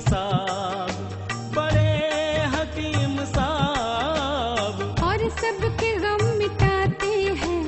साहब, बड़े हकीम साहब, और सबके गम मिटाते हैं,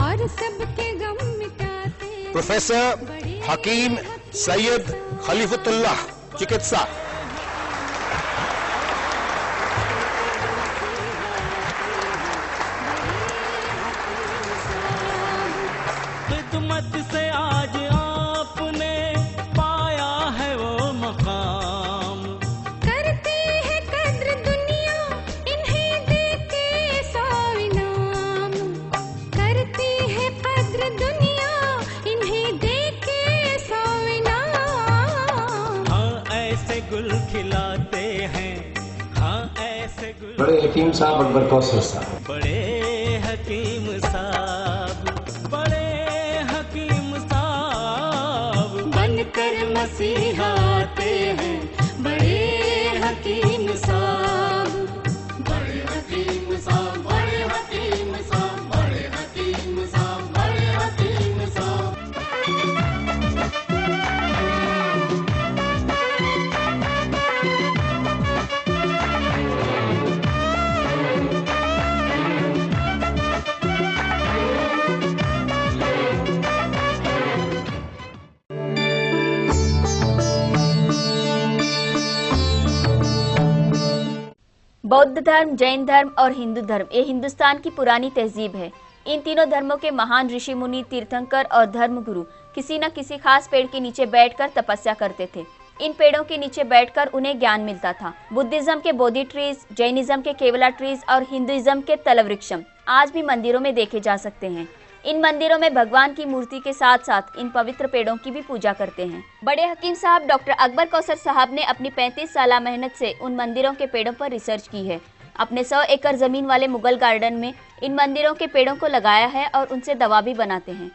और सबके गम मिटाते हैं। प्रोफेसर हकीम सैयद खलीफुतुल्लाह, चिकित्सा। खिदमत से आज आपने पाया है वो मकाम, करती है कद्र दुनिया इन्हें देके 100 इनाम, करती है कद्र दुनिया इन्हें देके 100 इनाम। हाँ ऐसे गुल खिलाते हैं, हाँ ऐसे गुल। बड़े हकीम साहब अकबर कौसर साहब, बड़े हकीम साहब, बड़े हकीम साहब, बनकर मसीहा आते हैं, बड़े हकीम साहब, बड़े हकीम साहब, बड़े हकीम साहब, बड़े हकीम साहब, बड़े हकीम साहब। बौद्ध धर्म, जैन धर्म और हिंदू धर्म ये हिंदुस्तान की पुरानी तहजीब है। इन तीनों धर्मों के महान ऋषि मुनि, तीर्थंकर और धर्मगुरु किसी न किसी खास पेड़ के नीचे बैठकर तपस्या करते थे। इन पेड़ों के नीचे बैठकर उन्हें ज्ञान मिलता था। बुद्धिज्म के बोधि ट्रीज, जैनिज्म के केवला ट्रीज और हिंदुइज्म के तलवृक्षम आज भी मंदिरों में देखे जा सकते हैं। इन मंदिरों में भगवान की मूर्ति के साथ साथ इन पवित्र पेड़ों की भी पूजा करते हैं। बड़े हकीम साहब डॉक्टर अकबर कौसर साहब ने अपनी 35 साल मेहनत से उन मंदिरों के पेड़ों पर रिसर्च की है। अपने 100 एकड़ जमीन वाले मुगल गार्डन में इन मंदिरों के पेड़ों को लगाया है और उनसे दवा भी बनाते हैं।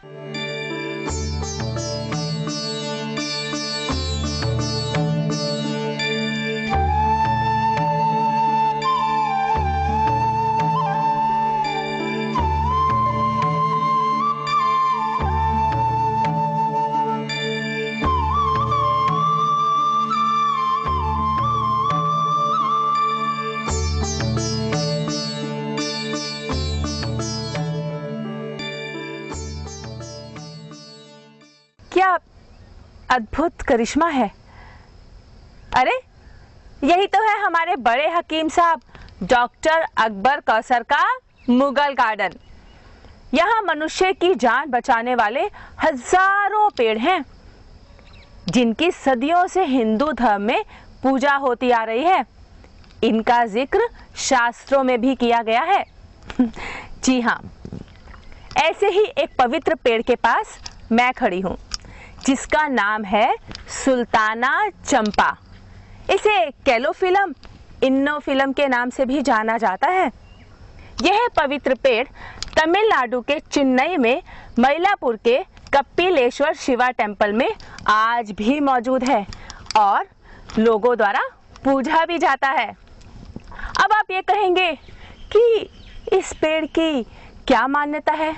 क्या अद्भुत करिश्मा है। अरे यही तो है हमारे बड़े हकीम साहब डॉक्टर अकबर कौसर का मुगल गार्डन। यहाँ मनुष्य की जान बचाने वाले हजारों पेड़ हैं, जिनकी सदियों से हिंदू धर्म में पूजा होती आ रही है। इनका जिक्र शास्त्रों में भी किया गया है। जी हाँ, ऐसे ही एक पवित्र पेड़ के पास मैं खड़ी हूँ, जिसका नाम है सुल्ताना चंपा। इसे कैलोफिलम, इन्नोफिलम के नाम से भी जाना जाता है। यह पवित्र पेड़ तमिलनाडु के चेन्नई में मयलापुर के कपिलेश्वर शिवा टेम्पल में आज भी मौजूद है और लोगों द्वारा पूजा भी जाता है। अब आप ये कहेंगे कि इस पेड़ की क्या मान्यता है,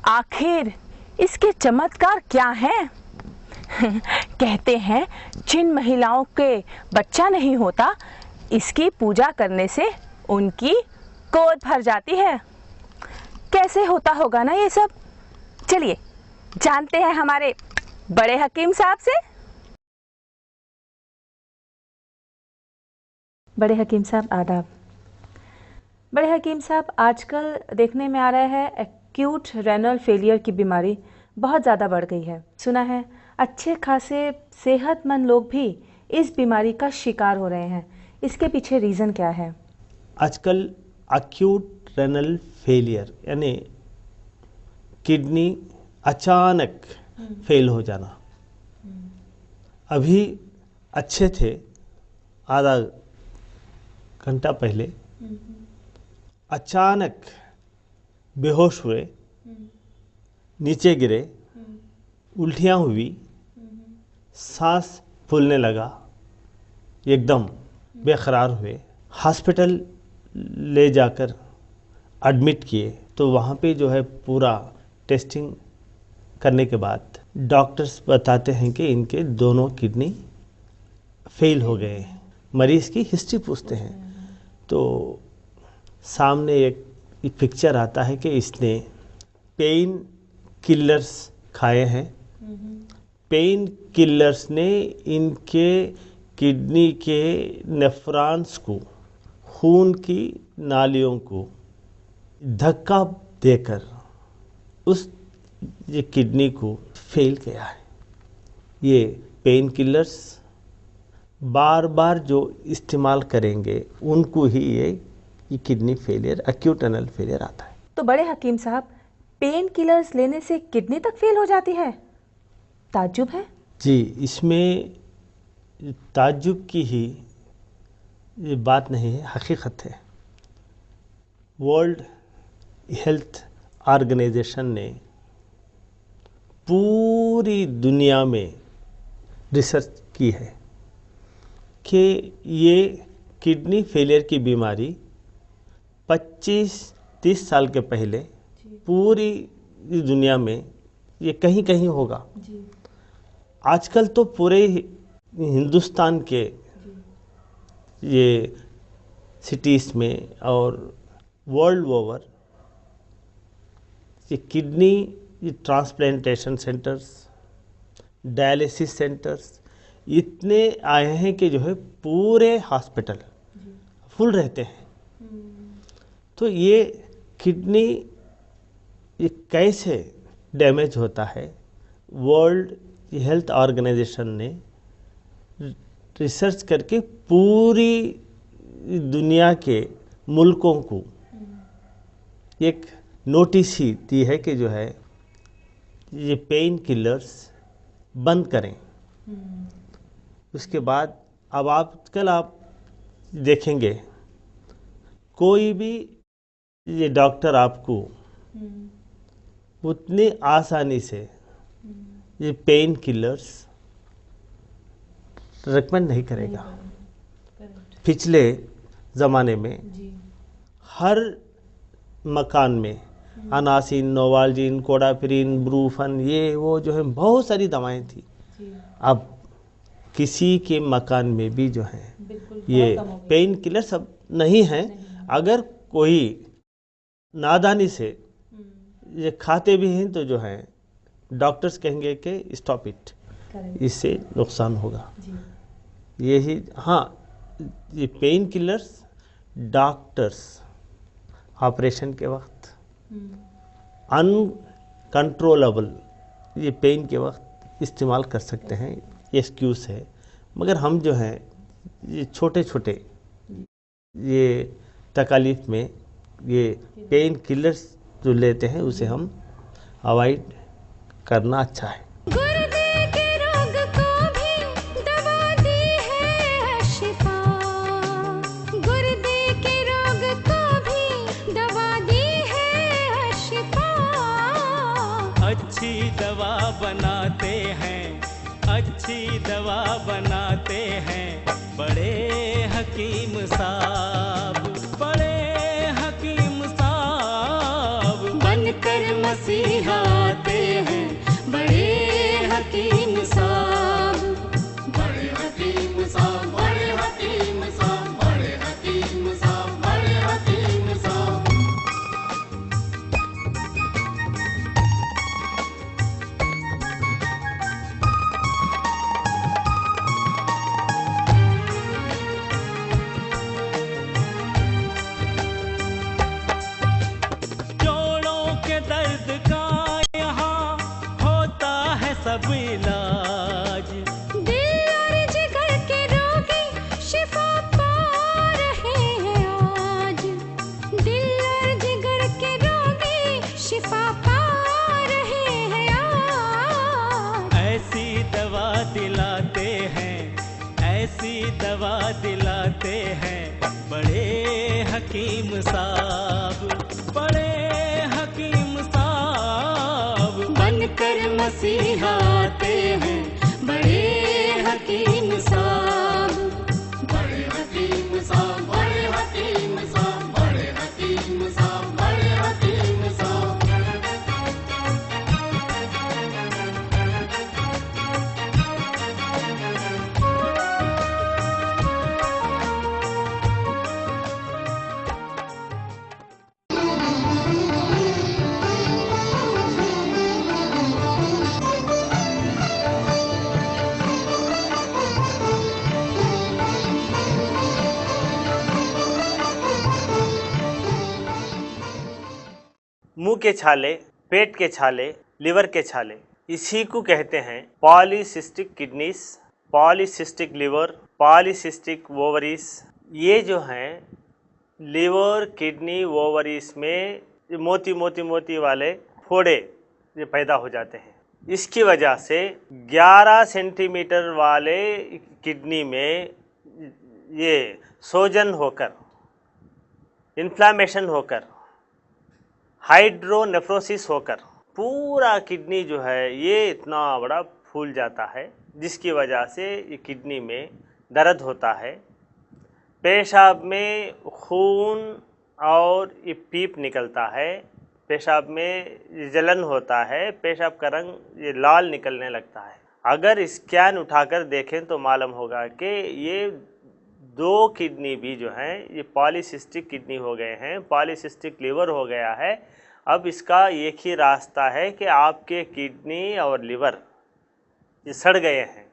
आखिर इसके चमत्कार क्या हैं? कहते हैं जिन महिलाओं के बच्चा नहीं होता, इसकी पूजा करने से उनकी गोद भर जाती है। कैसे होता होगा ना ये सब? चलिए जानते हैं हमारे बड़े हकीम साहब से। बड़े हकीम साहब आदाब। बड़े हकीम साहब, आजकल देखने में आ रहा है एक्यूट रेनल फेलियर की बीमारी बहुत ज़्यादा बढ़ गई है। सुना है अच्छे खासे सेहतमंद लोग भी इस बीमारी का शिकार हो रहे हैं। इसके पीछे रीज़न क्या है? आजकल एक्यूट रेनल फेलियर यानी किडनी अचानक फेल हो जाना। अभी अच्छे थे, आधा घंटा पहले अचानक बेहोश हुए, नीचे गिरे, उल्टियाँ हुई, सांस फूलने लगा, एकदम बेकरार हुए। हॉस्पिटल ले जाकर एडमिट किए तो वहाँ पे जो है पूरा टेस्टिंग करने के बाद डॉक्टर्स बताते हैं कि इनके दोनों किडनी फेल हो गए, मरीज की हिस्ट्री पूछते हैं तो सामने एक पिक्चर आता है कि इसने पेन किलर्स खाए हैं। पेन किलर्स ने इनके किडनी के नेफ्रॉन्स को, खून की नालियों को धक्का देकर उस ये किडनी को फेल किया है। ये पेन किलर्स बार बार जो इस्तेमाल करेंगे उनको ही ये kidney failure, acute renal failure आता है। तो बड़े हकीम साहब, पेन किलर्स लेने से किडनी तक फेल हो जाती है? ताज्जुब है। जी, इसमें ताज्जुब की ही ये बात नहीं है, हकीकत है। वर्ल्ड हेल्थ ऑर्गेनाइजेशन ने पूरी दुनिया में रिसर्च की है कि ये किडनी फेलियर की बीमारी 25-30 साल के पहले पूरी दुनिया में ये कहीं कहीं होगा। आजकल तो पूरे हिंदुस्तान के ये सिटीज़ में और वर्ल्ड ओवर ये kidney transplantation centres, dialysis centres इतने आए हैं कि जो है पूरे हॉस्पिटल फुल रहते हैं। तो ये किडनी ये कैसे डैमेज होता है, वर्ल्ड हेल्थ ऑर्गेनाइजेशन ने रिसर्च करके पूरी दुनिया के मुल्कों को एक नोटिस ही दी है कि जो है ये पेन किलर्स बंद करें। उसके बाद अब आजकल आप देखेंगे कोई भी ये डॉक्टर आपको उतनी आसानी से ये पेन किलर्स रिकमेंड नहीं करेगा। पिछले ज़माने में हर मकान में अनासिन, नोवाल्जिन, कोडाफिरिन, ब्रूफन, ये वो जो है बहुत सारी दवाएं थी। अब किसी के मकान में भी जो है ये पेन किलर सब नहीं हैं। अगर कोई नादानी से ये खाते भी हैं तो जो है डॉक्टर्स कहेंगे कि स्टॉप इट, इससे नुकसान होगा। यही हाँ, ये पेन किलर्स डॉक्टर्स ऑपरेशन के वक्त अनकंट्रोलेबल ये पेन के वक्त इस्तेमाल कर सकते हैं, ये एक्सक्यूज़ है। मगर हम जो हैं ये छोटे छोटे ये तकालीफ में ये पेन किलर्स जो लेते हैं उसे हम अवॉइड करना अच्छा है। गुर्दे के रोग को भी दवा दी है शिफा, गुर्दे के रोग को भी दवा दी है शिफा। अच्छी दवा बनाते हैं, अच्छी दवा बनाते हैं बड़े हकीम साहब, बड़े हकीम साहब बनकर मसीहा आते हैं बड़े हकीम साहब, बड़े हकीम साहब, बड़े हकीम साहब, बड़े हकीम साहब, बड़े हकीम साहब। जोड़ों के दर्द का यहाँ होता है सब इलाज, दिल और जिगर के रोगी शिफा पा रहे हैं आज, दिल और जिगर के रोगी शिफा पा रहे हैं आज। ऐसी दवा दिलाते हैं, ऐसी दवा दिलाते हैं बड़े हकीम साहब, बड़े हकीम साहब बनकर मसीहा आते हैं बड़े हकीम साहब, बड़े हकीम साहब, बड़े हकीम साहब, बड़े हकीम साहब, बड़े हकीम साहब। मुंह के छाले, पेट के छाले, लिवर के छाले, इसी को कहते हैं polycystic kidneys, polycystic liver, polycystic ovaries. ये जो हैं लिवर, किडनी, ओवरीज में मोती मोती मोती वाले फोड़े ये पैदा हो जाते हैं। इसकी वजह से 11 सेंटीमीटर वाले किडनी में ये सोजन होकर, इन्फ्लामेशन होकर, हाइड्रोनेफ्रोसिस होकर पूरा किडनी जो है ये इतना बड़ा फूल जाता है, जिसकी वजह से ये किडनी में दर्द होता है, पेशाब में खून और ये पीप निकलता है, पेशाब में जलन होता है, पेशाब का रंग ये लाल निकलने लगता है। अगर स्कैन उठाकर देखें तो मालूम होगा कि ये 2 किडनी भी जो हैं ये पॉलीसिस्टिक किडनी हो गए हैं, पॉलीसिस्टिक लिवर हो गया है। अब इसका एक ही रास्ता है कि आपके किडनी और लिवर ये सड़ गए हैं,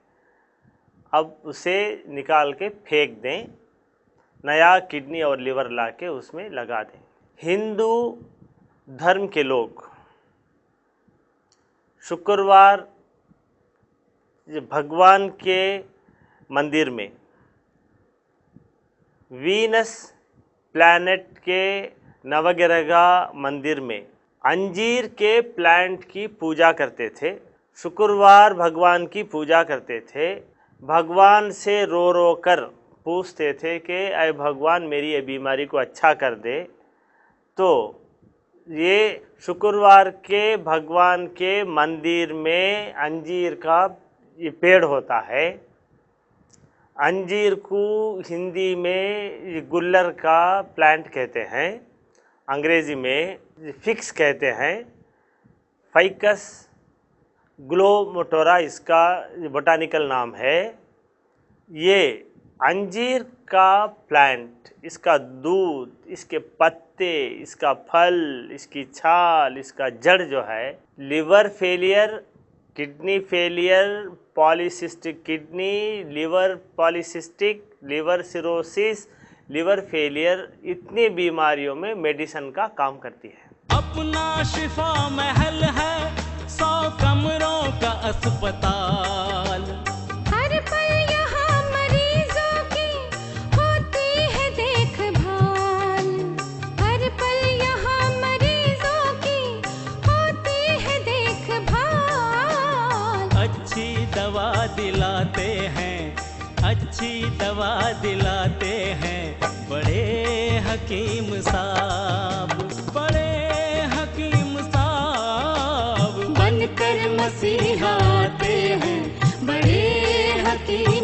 अब उसे निकाल के फेंक दें, नया किडनी और लिवर ला के उसमें लगा दें। हिंदू धर्म के लोग शुक्रवार भगवान के मंदिर में वीनस प्लैनेट के नवग्रह मंदिर में अंजीर के प्लांट की पूजा करते थे। शुक्रवार भगवान की पूजा करते थे, भगवान से रो रो कर पूछते थे कि अय भगवान मेरी ये बीमारी को अच्छा कर दे। तो ये शुक्रवार के भगवान के मंदिर में अंजीर का ये पेड़ होता है। अंजीर को हिंदी में ये गुल्लर का प्लांट कहते हैं, अंग्रेज़ी में फिक्स कहते हैं, फाइकस ग्लोमोटोरा इसका बोटानिकल नाम है। ये अंजीर का प्लांट, इसका दूध, इसके पत्ते, इसका फल, इसकी छाल, इसका जड़ जो है liver failure, kidney failure, polycystic kidney, liver polycystic, liver cirrhosis, liver failure, इतनी बीमारियों में मेडिसिन का काम करती है। अपना शिफा महल है, 100 कमरों का अस्पताल। हर पल यहाँ मरीजों की होती है देखभाल। हर पल यहाँ मरीजों की होती है देखभाल। अच्छी दवा दिलाते हैं, अच्छी दवा दिलाते हैं बड़े हकीम साहब, बड़े हकीम साहब बनकर मसीहा आते हैं बड़े हकीम